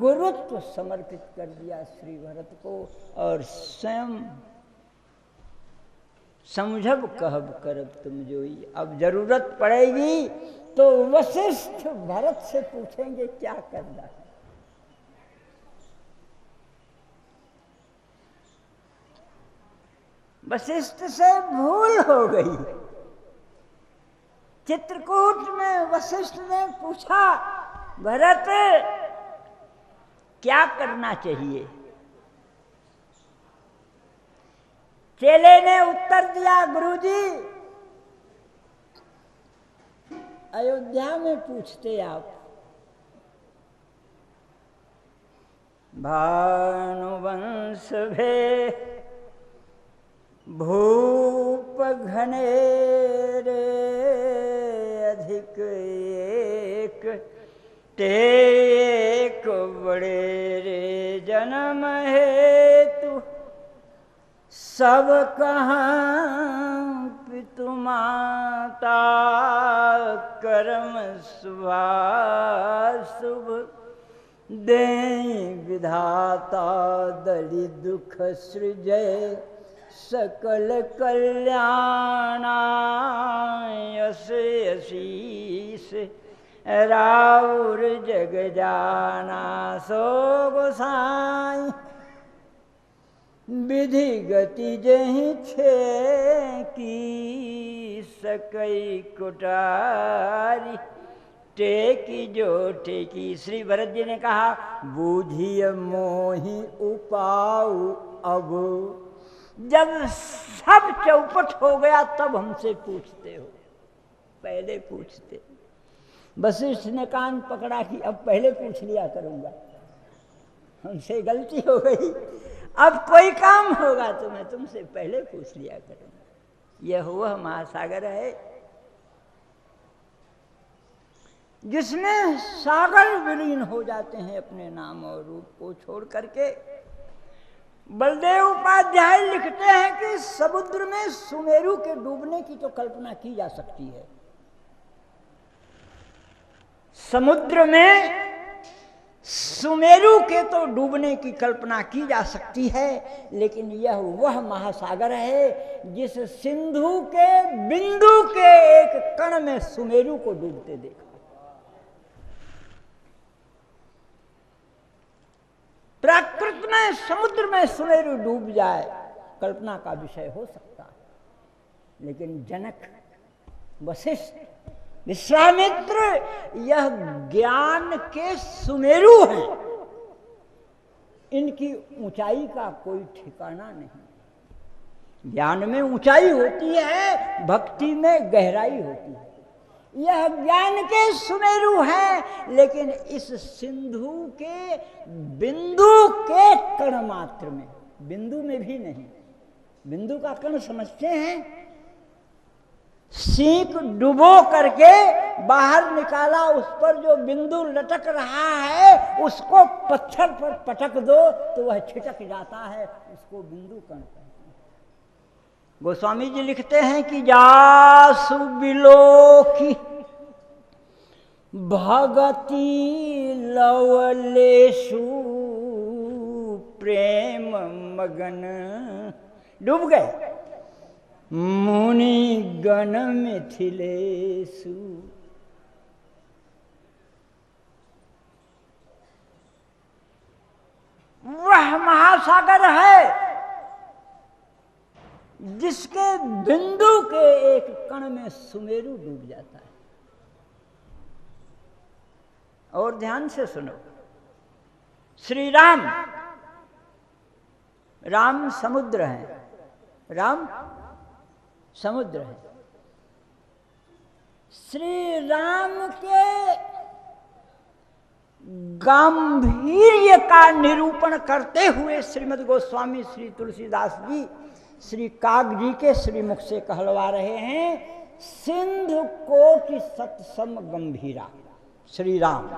गुरुत्व समर्पित कर दिया श्री भरत को और स्वयं समझब कहब करब तुम जोई। अब जरूरत पड़ेगी तो वशिष्ठ भरत से पूछेंगे क्या करना है। वशिष्ठ से भूल हो गई। चित्रकूट में वशिष्ठ ने पूछा, भरत क्या करना चाहिए? चेले ने उत्तर दिया, गुरुजी अयोध्या में पूछते आप। भानुवंश भे भूप घनेरे अधिक एक टेक बड़े रे जन्म हेतु सब कहाँ पितु माता कर्म शुभ दे विधाता दलि दुख सृजय सकल कल्याण यश यशीष राउर जग जाना सो गोसाई विधि गति जहि छे की सकई कुटारी टेकी जो टेकी। श्री भरत जी ने कहा, बूझिय मोहि उपाऊ अब। जब सब चौपट हो गया तब हमसे पूछते हो, पहले पूछते। वशिष्ठ ने कान पकड़ा कि अब पहले पूछ लिया करूंगा, हमसे गलती हो गई, अब कोई काम होगा तो मैं तुमसे पहले पूछ लिया करूंगा। यह वह महासागर है जिसमें सागर विलीन हो जाते हैं अपने नाम और रूप को छोड़ करके। बलदेव उपाध्याय लिखते हैं कि समुद्र में सुमेरु के डूबने की तो कल्पना की जा सकती है। समुद्र में सुमेरु के तो डूबने की कल्पना की जा सकती है, लेकिन यह वह महासागर है जिस सिंधु के बिंदु के एक कण में सुमेरु को डूबते देखा। प्राकृत में समुद्र में सुमेरु डूब जाए कल्पना का विषय हो सकता है, लेकिन जनक, वशिष्ठ, विश्वामित्र यह ज्ञान के सुमेरु हैं। इनकी ऊंचाई का कोई ठिकाना नहीं। ज्ञान में ऊंचाई होती है, भक्ति में गहराई होती है। यह ज्ञान के सुमेरु हैं, लेकिन इस सिंधु के बिंदु के कण मात्र में, बिंदु में भी नहीं। बिंदु का कण समझते हैं, सीख डुबो करके बाहर निकाला, उस पर जो बिंदु लटक रहा है उसको पत्थर पर पटक दो तो वह छिटक जाता है, उसको बिंदु कण कहते हैं। गोस्वामी जी लिखते हैं कि जासु बिलोकी भगति लवलेशु प्रेम मगन, डूब गए मुनि गण मिथिलेशु। वह महासागर है जिसके बिंदु के एक कण में सुमेरु डूब जाता है। और ध्यान से सुनो, श्री राम, राम समुद्र है, राम समुद्र है। श्री राम के गांभीर्य का निरूपण करते हुए श्रीमद् गोस्वामी श्री तुलसीदास जी श्री काग जी के श्रीमुख से कहलवा रहे हैं, सिंधु कोटि सतसम गंभीरा। श्री राम,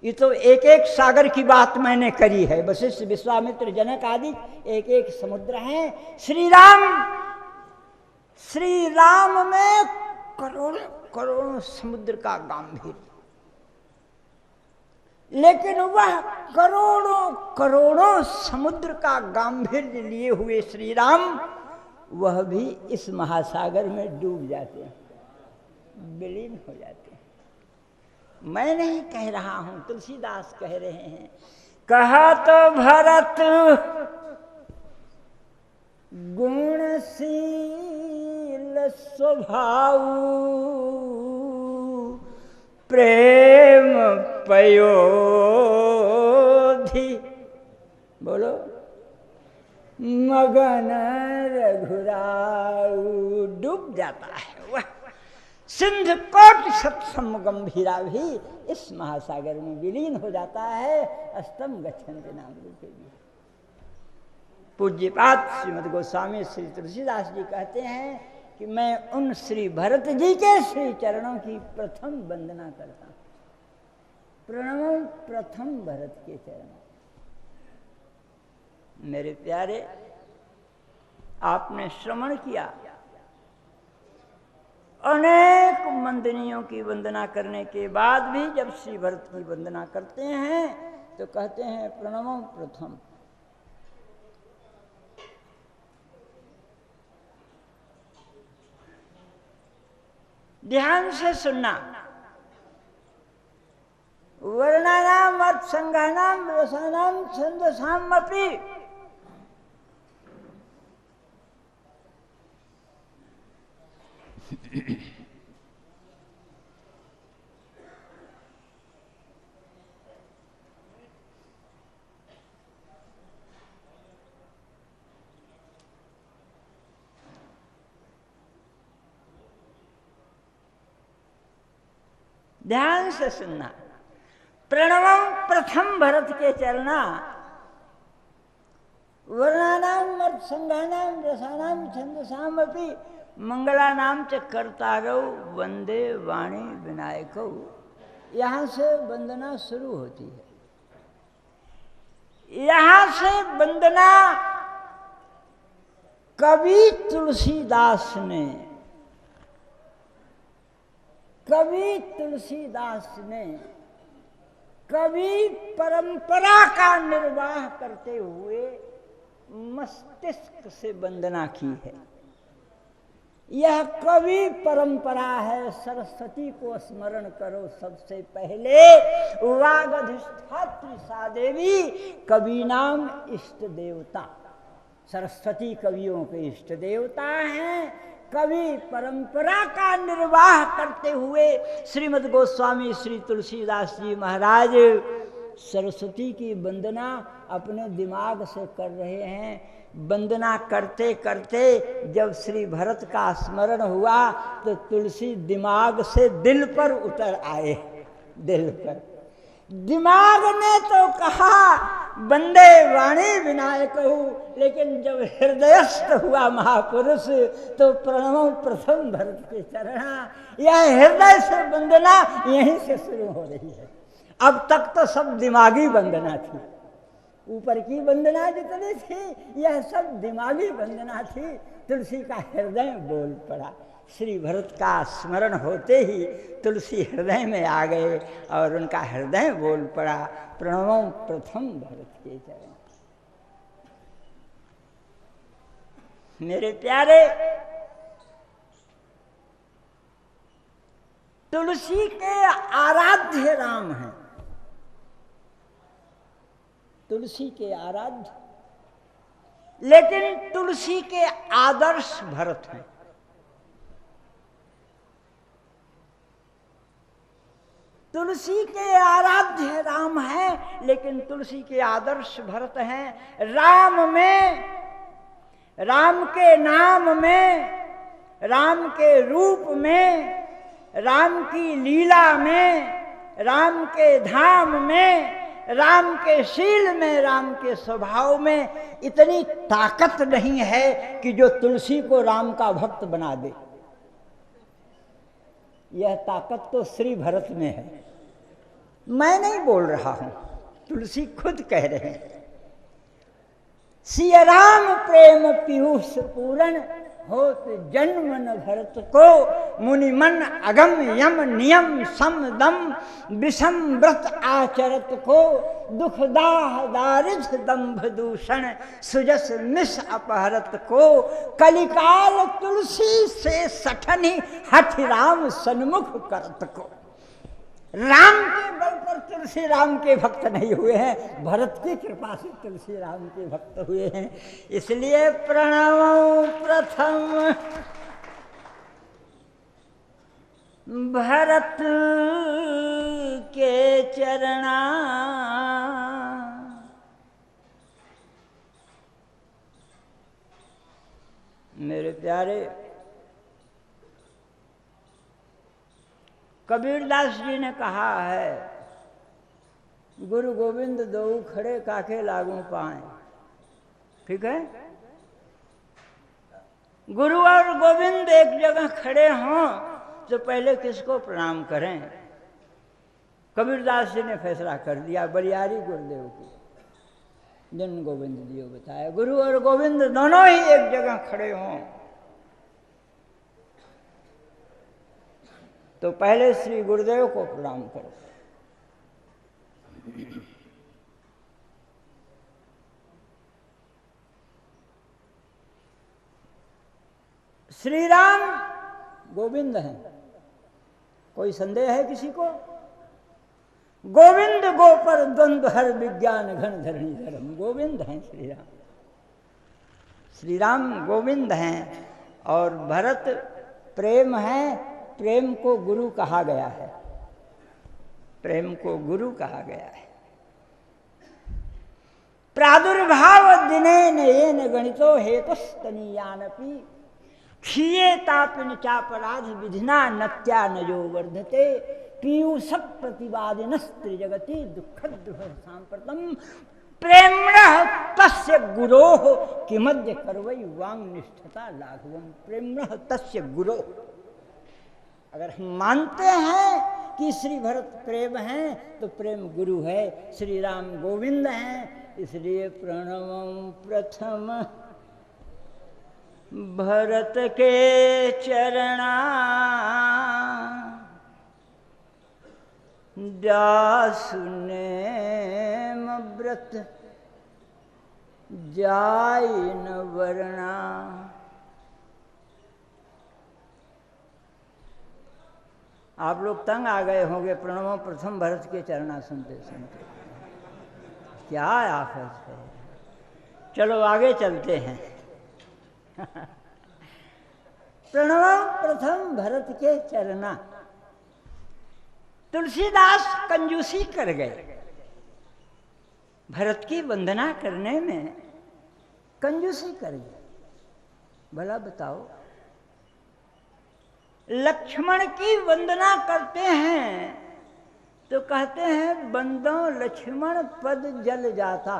ये तो एक एक सागर की बात मैंने करी है। वशिष्ठ, विश्वामित्र, जनक आदि एक एक समुद्र हैं। श्री राम में करोड़ों करोड़ों समुद्र का गांभीर्य। लेकिन वह करोड़ों करोड़ों समुद्र का गांभीर्य लिए हुए श्री राम वह भी इस महासागर में डूब जाते हैं, विलीन हो जाते हैं। मैं नहीं कह रहा हूं, तुलसीदास कह रहे हैं। कहा तो भरत गुणशील स्वभाव प्रेम पयोधि, बोलो, मगन रघुराऊ, डूब जाता है वह सिंध कोट सत्सम गंभीरा भी इस महासागर में विलीन हो जाता है। अस्तम गच्छन्ति नाम रूपे। पूज्यपाद श्रीमद गोस्वामी श्री तुलसीदास जी कहते हैं कि मैं उन श्री भरत जी के श्री चरणों की प्रथम वंदना करता हूं। प्रणव प्रथम भरत के चरण। मेरे प्यारे, आपने श्रवण किया, अनेक मंदनियों की वंदना करने के बाद भी जब श्री भरत की वंदना करते हैं तो कहते हैं प्रणव प्रथम। ध्यान से सुनना। वर्णानाम अर्थ संज्ञानाम रसानाम छंदसाम अपि, ध्यान से सुनना। प्रणवम प्रथम भरत के चरना, वर्णानाम अर्थ संज्ञानाम रसानाम छंदसाम अपि मंगलानाम च कर्तारौ वंदे वाणी विनायकौ। यहाँ से वंदना शुरू होती है। यहाँ से वंदना कवि तुलसीदास ने कवि परंपरा का निर्वाह करते हुए मस्तिष्क से वंदना की है। यह कवि परंपरा है। सरस्वती को स्मरण करो सबसे पहले, वागधिष्ठात्री सा देवी कवि नाम इष्ट देवता। सरस्वती कवियों के इष्ट देवता हैं। कवि परंपरा का निर्वाह करते हुए श्रीमद् गोस्वामी श्री तुलसीदास जी महाराज सरस्वती की वंदना अपने दिमाग से कर रहे हैं। वंदना करते करते जब श्री भरत का स्मरण हुआ तो तुलसी दिमाग से दिल पर उतर आए। दिल पर, दिमाग ने तो कहा वंदे वाणी विनायक हूँ, लेकिन जब हृदयस्थ हुआ महापुरुष तो प्रणव प्रथम भरत के चरणा। यह हृदय से वंदना यहीं से शुरू हो रही है। अब तक तो सब दिमागी वंदना थी, ऊपर की वंदना जितनी थी यह सब दिमागी वंदना थी। तुलसी का हृदय बोल पड़ा। श्री भरत का स्मरण होते ही तुलसी हृदय में आ गए और उनका हृदय बोल पड़ा। प्रणव प्रथम भरत के चरण। मेरे प्यारे, तुलसी के आराध्य राम हैं। तुलसी के आराध्य, लेकिन तुलसी के आदर्श भरत हैं। तुलसी के आराध्य राम हैं, लेकिन तुलसी के आदर्श भरत हैं। राम में, राम के नाम में, राम के रूप में, राम की लीला में, राम के धाम में, राम के शील में, राम के स्वभाव में इतनी ताकत नहीं है कि जो तुलसी को राम का भक्त बना दे। यह ताकत तो श्री भरत में है। मैं नहीं बोल रहा हूं, तुलसी खुद कह रहे हैं। सिया राम प्रेम पीयूष पूरण होत जन्म न भरत को, मुनि मन अगम यम नियम सम दम, विषम व्रत आचरत को, दुख दाह दारिद्र दंभ दूषण, सुजस मिस अपहरत को, कलिकाल तुलसी से सठनी हठ राम सन्मुख करत को। राम के बल पर तुलसी राम के भक्त नहीं हुए हैं, भरत की कृपा से तुलसी राम के भक्त हुए हैं। इसलिए प्रणव प्रथम भरत के चरणा, मेरे प्यारे कबीरदास जी ने कहा है, गुरु गोविंद दो खड़े काके लागू पाए। ठीक है, गुरु और गोविंद एक जगह खड़े हों तो पहले किसको प्रणाम करें? कबीरदास जी ने फैसला कर दिया बलियारी गुरुदेव को, जिन गोविंद जी को बताया। गुरु और गोविंद दोनों ही एक जगह खड़े हों तो पहले श्री गुरुदेव को प्रणाम करो। श्री राम गोविंद हैं, कोई संदेह है किसी को? गोविंद गो पर द्वंद्व हर विज्ञान घन धरणी धर्म, गोविंद हैं श्री राम। श्री राम गोविंद हैं और भरत प्रेम है। प्रेम को गुरु कहा गया है, प्रेम को गुरु कहा गया है। प्रादुर्भाव दिनेन येन गणितो हेतुस्तनीयानपि, क्षीये तापिन चापराध विधिना नत्या नयो वर्धते, पीयूष प्रतिवादिनस्त्रिजगति दुःखद्रुह सांप्रतम, प्रेम्णः तस्य गुरोः किमद्य करवै वांग निष्ठता लाघवम। प्रेम्णः तस्य गुरोः, अगर हम मानते हैं कि श्री भरत प्रेम हैं तो प्रेम गुरु है। श्री राम गोविंद हैं, इसलिए प्रणवम प्रथम भरत के चरणा, दासु नेम व्रत जाय न वर्णा। आप लोग तंग आ गए होंगे प्रणवों प्रथम भरत के चरणा सुनते सुनते, क्या आफत है। चलो आगे चलते हैं। प्रणवों प्रथम भरत के चरणा। तुलसीदास कंजूसी कर गए, भरत की वंदना करने में कंजूसी कर गए। भला बताओ, लक्ष्मण की वंदना करते हैं तो कहते हैं बंदों लक्ष्मण पद जल जाता।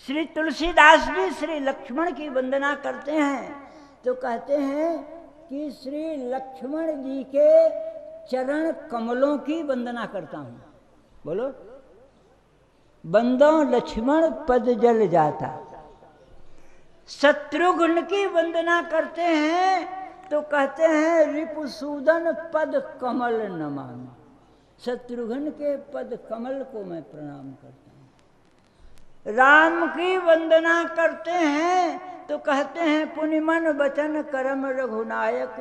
श्री तुलसीदास जी श्री लक्ष्मण की वंदना करते हैं तो कहते हैं कि श्री लक्ष्मण जी के चरण कमलों की वंदना करता हूं। बोलो, बंदों लक्ष्मण पद जल जाता। शत्रुघ्न की वंदना करते हैं तो कहते हैं रिपुसूदन पद कमल नमामि। शत्रुघ्न के पद कमल को मैं प्रणाम करता हूँ। राम की वंदना करते हैं तो कहते हैं पुनिमन वचन करम रघुनायक,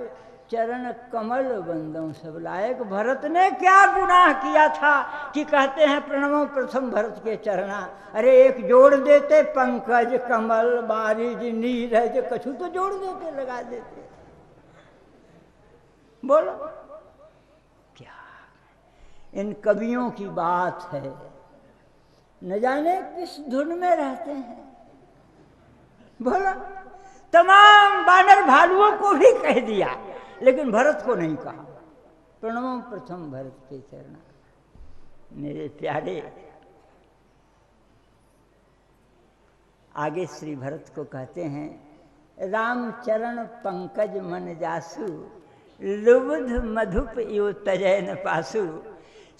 चरण कमल बंदों सब लायक। भरत ने क्या गुनाह किया था कि कहते हैं प्रणवों प्रथम भरत के चरणा। अरे एक जोड़ देते पंकज कमल बारिज नीरज, कछु तो जोड़ देते, लगा देते। बोलो क्या इन कवियों की बात है, न जाने किस धुन में रहते हैं। बोलो, तमाम बानर भालुओं को भी कह दिया लेकिन भरत को नहीं कहा। प्रणवों प्रथम भरत के चरणा। मेरे प्यारे, आगे श्री भरत को कहते हैं राम चरण पंकज मन जासु, लुब्ध मधुप यो तजय न पासु।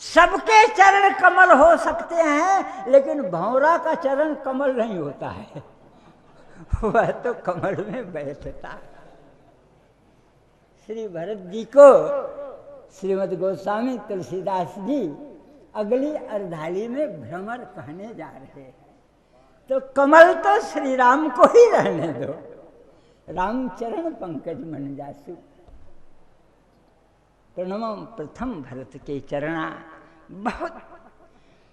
सबके चरण कमल हो सकते हैं, लेकिन भंवरा का चरण कमल नहीं होता है, वह तो कमल में बैठता। श्री भरत जी को श्रीमद् गोस्वामी तुलसीदास जी अगली अर्धाली में भ्रमर कहने जा रहे हैं। तो कमल तो श्री राम को ही रहने दो, रामचरण पंकज मन जासु। प्रणमम प्रथम भरत के चरणा। बहुत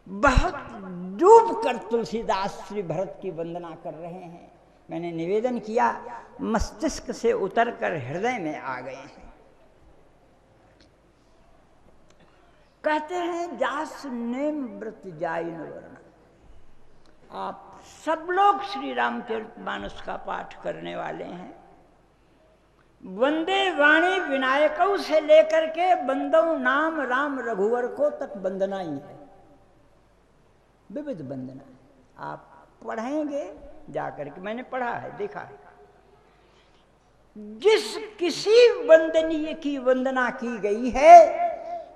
बहुत डूब कर तुलसीदास श्री भरत की वंदना कर रहे हैं। मैंने निवेदन किया, मस्तिष्क से उतरकर हृदय में आ गए हैं। कहते हैं जास नेम व्रत जाइन वर्ण। आप सब लोग श्री रामचरितमानस का पाठ करने वाले हैं। वंदे वाणी विनायकों से लेकर के बंदो नाम राम रघुवर को तक वंदना ही है, विविध वंदना है। आप पढ़ेंगे जाकर के, मैंने पढ़ा है, देखा है। जिस किसी वंदनीय की वंदना की गई है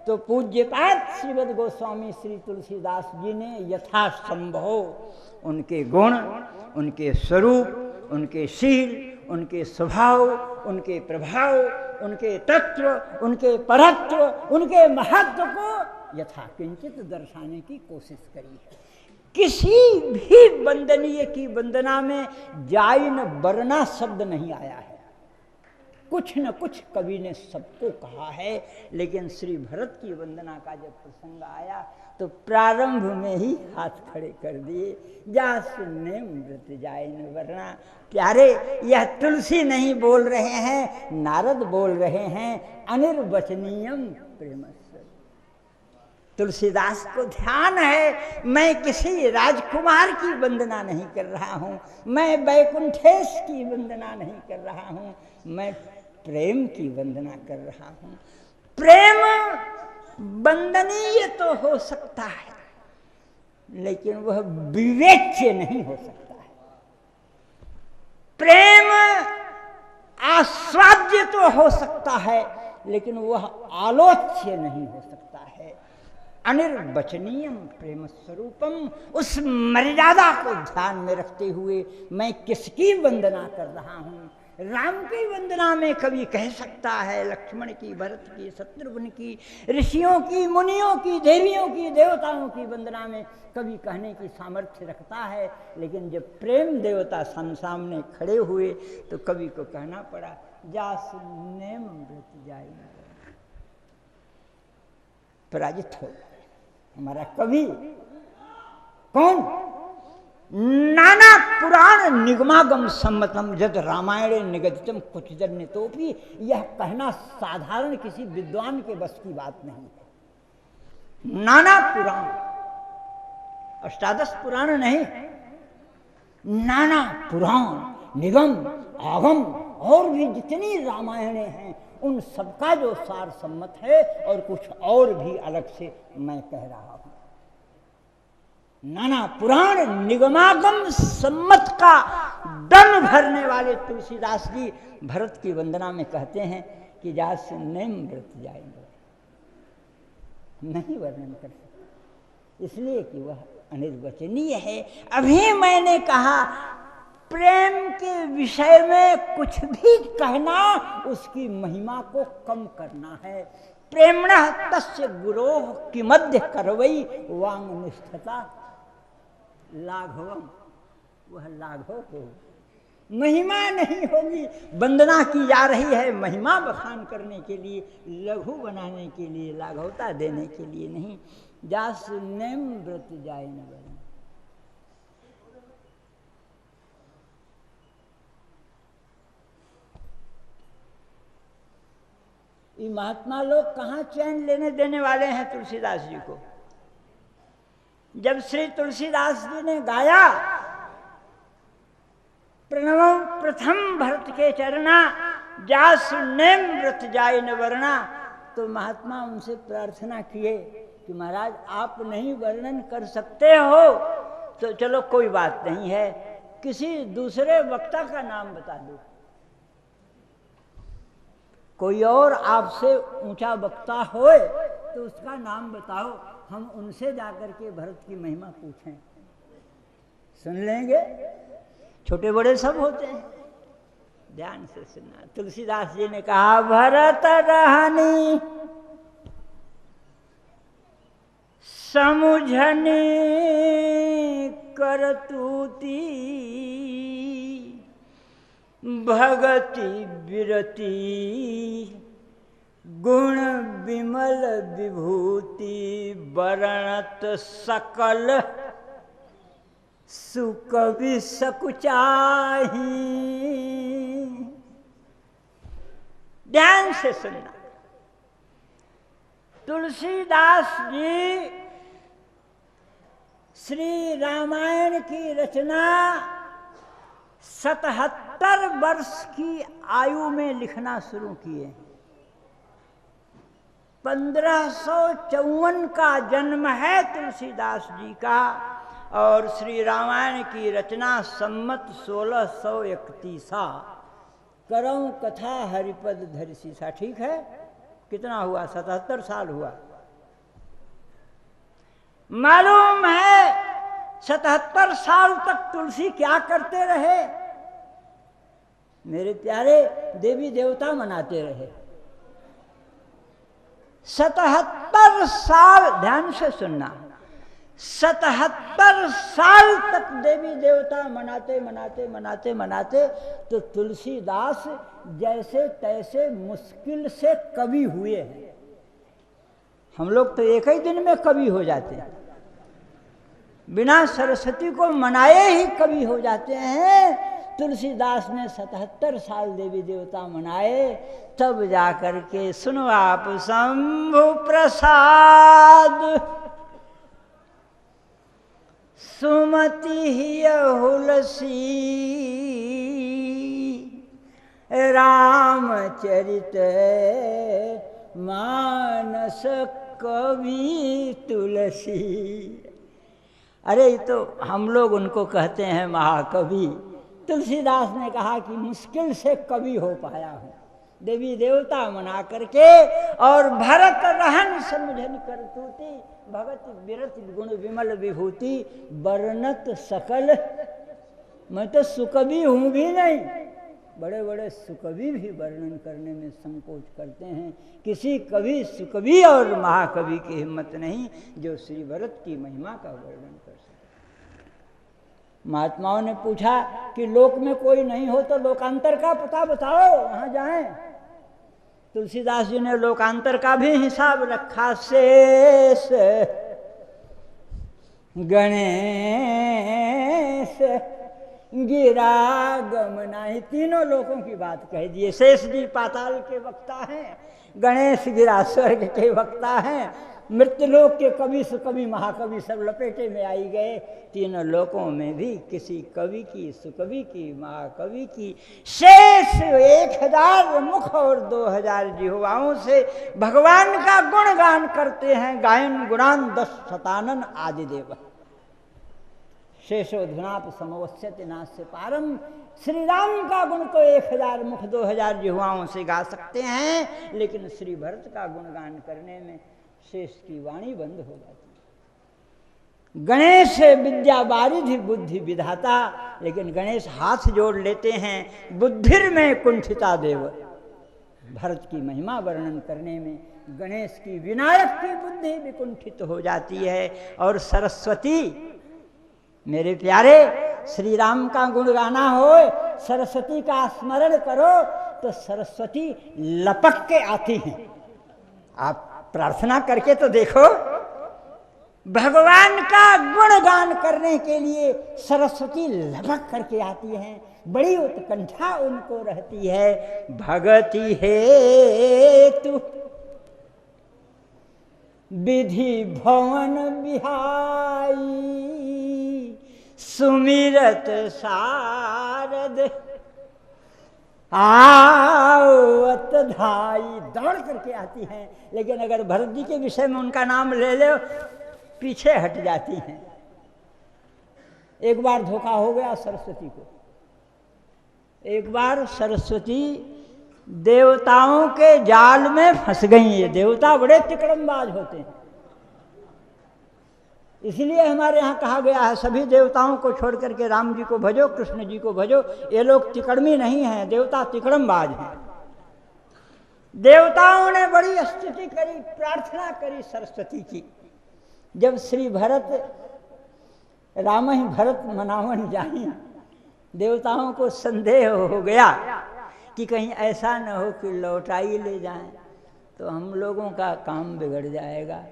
तो पूज्यपाद श्रीमद् गोस्वामी श्री तुलसीदास जी ने यथासंभव उनके गुण, उनके स्वरूप, उनके शील, उनके स्वभाव, उनके प्रभाव, उनके तत्व, उनके परत्व, उनके महत्व को यथा किंचित दर्शाने की कोशिश करी है। किसी भी वंदनीय की वंदना में जाइन वरना शब्द नहीं आया है। कुछ न कुछ कवि ने सबको कहा है, लेकिन श्री भरत की वंदना का जब प्रसंग आया तो प्रारंभ में ही हाथ खड़े कर दिए। जास नेम व्रत जाइन वरना। प्यारे, यह तुलसी नहीं बोल रहे हैं, नारद बोल रहे हैं। अनिर्वचनीयम प्रेमस्व। तुलसीदास को ध्यान है, मैं किसी राजकुमार की वंदना नहीं कर रहा हूँ, मैं वैकुंठेश की वंदना नहीं कर रहा हूँ, मैं प्रेम की वंदना कर रहा हूँ। प्रेम वंदनीय तो हो सकता है, लेकिन वह विवेच्य नहीं हो सकता है। प्रेम आस्वाद्य तो हो सकता है, लेकिन वह आलोच्य नहीं हो सकता है। अनिर्वचनीयम प्रेम स्वरूपम। उस मर्यादा को ध्यान में रखते हुए मैं किसकी वंदना कर रहा हूँ। राम की वंदना में कवि कह सकता है, लक्ष्मण की, भरत की, शत्रुघ्न की, ऋषियों की, मुनियों की, देवियों की, देवताओं की वंदना में कवि कहने की सामर्थ्य रखता है। लेकिन जब प्रेम देवता सामने खड़े हुए तो कवि को कहना पड़ा, जास नेम व्रत जाइन। पराजित हो हमारा कवि। कौन? नाना पुराण निगमागम सम्मतम जद रामायण निगदितम कुछ जन्यतोपि। यह कहना साधारण किसी विद्वान के बस की बात नहीं है। नाना पुराण, अष्टादश पुराण नहीं, नाना पुराण, निगम, आगम और भी जितनी रामायणें हैं उन सबका जो सार सम्मत है, और कुछ और भी अलग से मैं कह रहा हूं। नाना पुराण निगमागम सम्मत का दम भरने वाले तुलसीदास जी भरत की वंदना में कहते हैं कि जास नेम व्रत जाएंगे। नहीं वर्णन कर सकते, इसलिए कि वह अनिर्वचनीय है। अभी मैंने कहा प्रेम के विषय में कुछ भी कहना उसकी महिमा को कम करना है। प्रेमणः तस्य गुरोः कि मध्य करवई वांग निष्ठता लाघवम। वह लाघव हो, महिमा नहीं होगी। वंदना की जा रही है महिमा बखान करने के लिए, लघु बनाने के लिए, लाघवता देने के लिए नहीं। जास नेम व्रत जाइन वरना। ये महात्मा लोग कहाँ चैन लेने देने वाले हैं तुलसीदास जी को। जब श्री तुलसीदास जी ने गाया प्रणव प्रथम भरत के चरना जास नेम व्रत जाइन वरना, तो महात्मा उनसे प्रार्थना किए कि महाराज आप नहीं वर्णन कर सकते हो तो चलो कोई बात नहीं है, किसी दूसरे वक्ता का नाम बता दो। कोई और आपसे ऊंचा वक्ता होए तो उसका नाम बताओ, हम उनसे जाकर के भरत की महिमा पूछें, सुन लेंगे। छोटे बड़े सब होते हैं, ध्यान से सुनना। तुलसीदास जी ने कहा, भरत रहनी समुझनी करतूती, भगति विरति गुण विमल विभूति, वर्णत सकल सुकवि सकुचाही। ध्यान से सुनना। तुलसीदास जी श्री रामायण की रचना 77 वर्ष की आयु में लिखना शुरू किए। 1554 का जन्म है तुलसीदास जी का, और श्री रामायण की रचना सम्मत 1631। करऊं कथा हरिपद धरि सीसा। ठीक है, कितना हुआ? 77 साल हुआ। मालूम है 77 साल तक तुलसी क्या करते रहे? मेरे प्यारे, देवी देवता मनाते रहे। 77 साल, ध्यान से सुनना, 77 साल तक देवी देवता मनाते मनाते मनाते मनाते तो तुलसीदास जैसे तैसे मुश्किल से कवि हुए हैं। हम लोग तो एक ही दिन में कवि हो जाते हैं, बिना सरस्वती को मनाए ही कवि हो जाते हैं। तुलसीदास ने 77 साल देवी देवता मनाए, तब जाकर के सुनो आप, शंभु प्रसाद सुमति ही हुलसी, रामचरित मानस कवि तुलसी। अरे ये तो हम लोग उनको कहते हैं महाकवि। तुलसीदास ने कहा कि मुश्किल से कवि हो पाया हूँ, देवी देवता मना करके, और भरत रहन समुझन करतूती, भगत विरत गुण विमल विभूति, वर्णत सकल। मैं तो सुकवि हूँ भी नहीं, बड़े बड़े सुकवि भी वर्णन करने में संकोच करते हैं। किसी कवि, सुकवि और महाकवि की हिम्मत नहीं जो श्री भरत की महिमा का वर्णन कर सके। महात्माओं ने पूछा कि लोक में कोई नहीं हो तो लोकांतर का पता बताओ, वहां जाएं। तुलसीदास जी ने लोकांतर का भी हिसाब रखा। शेष गणेश गिरा गमनाहि, तीनों लोकों की बात कह दिए। शेष जी पाताल के वक्ता हैं, गणेश गिरा स्वर्ग के वक्ता हैं, मृत्युलोक के कवि सुकवि महाकवि सब लपेटे में आई गए। तीनों लोकों में भी किसी कवि की, सुकवि की, महाकवि की शेष 1000 मुख और 2000 जिह्वाओं से भगवान का गुणगान करते हैं। गायन गुणान 10 शतानन आदिदेव, शेषोधुनाप समवस्यति नास्य पारम। श्री राम का गुण तो 1000 मुख 2000 जिह्वाओं से गा सकते हैं, लेकिन श्री भरत का गुणगान करने में शेष की वाणी बंद हो जाती। गणेश विद्या बारिधि बुद्धि विधाता, लेकिन गणेश हाथ जोड़ लेते हैं, बुद्धिर में कुंठिता देव। भरत की महिमा वर्णन करने में गणेश की, विनायक की बुद्धि विकुंठित हो जाती है। और सरस्वती, मेरे प्यारे, श्री राम का गुण गाना हो, सरस्वती का स्मरण करो तो सरस्वती लपक के आती हैं। आप प्रार्थना करके तो देखो, भगवान का गुणगान करने के लिए सरस्वती लपक करके आती हैं। बड़ी उत्कंठा उनको रहती है। भगति हेतु विधि भवन बिहाई, सुमिरत शारद आवत धाई, दौड़ करके आती हैं। लेकिन अगर भरत जी के विषय में उनका नाम ले लो, पीछे हट जाती हैं। एक बार धोखा हो गया सरस्वती को। एक बार सरस्वती देवताओं के जाल में फंस गई। ये देवता बड़े तिकड़मबाज होते हैं, इसलिए हमारे यहाँ कहा गया है सभी देवताओं को छोड़ करके राम जी को भजो, कृष्ण जी को भजो। ये लोग तिकड़मी नहीं हैं, देवता तिकड़मबाज हैं। देवताओं ने बड़ी स्तुति करी, प्रार्थना करी सरस्वती की। जब श्री भरत राम ही भरत मनावन जाई, देवताओं को संदेह हो गया कि कहीं ऐसा न हो कि लौटाई ले जाएं, तो हम लोगों का काम बिगड़ जाएगा।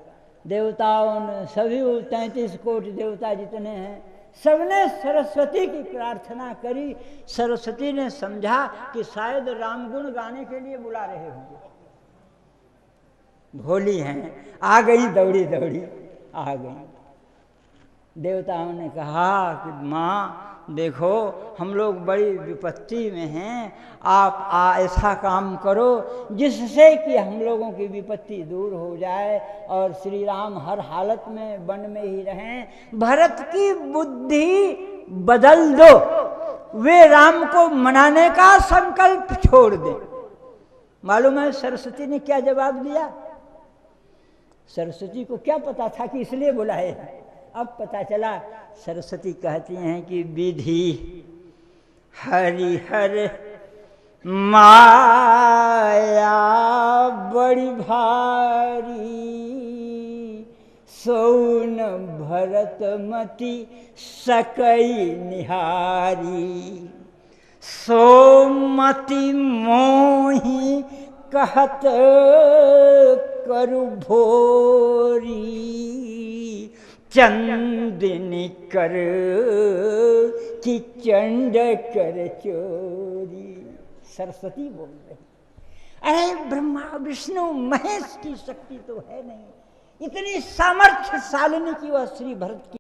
देवताओं ने सभी 33 कोटि देवता जितने हैं, सबने सरस्वती की प्रार्थना करी। सरस्वती ने समझा कि शायद रामगुण गाने के लिए बुला रहे होंगे। भोली हैं, आ गई, दौड़ी दौड़ी आ गई। देवताओं ने कहा कि माँ देखो हम लोग बड़ी विपत्ति में हैं, आप ऐसा काम करो जिससे कि हम लोगों की विपत्ति दूर हो जाए और श्री राम हर हालत में वन में ही रहें। भरत की बुद्धि बदल दो, वे राम को मनाने का संकल्प छोड़ दें। मालूम है सरस्वती ने क्या जवाब दिया? सरस्वती को क्या पता था कि इसलिए बुलाए? अब पता चला। सरस्वती कहती हैं कि विधि हरिहर माया बड़ी भारी, सौन भरतमती सकई निहारी, सोमति मोहि कहत करु भोरी, चंदनी कर कि चंड कर चोरी। सरस्वती बोल रही, अरे ब्रह्मा विष्णु महेश की शक्ति तो है नहीं, इतनी सामर्थ्यशालिनी की वह श्री भरत की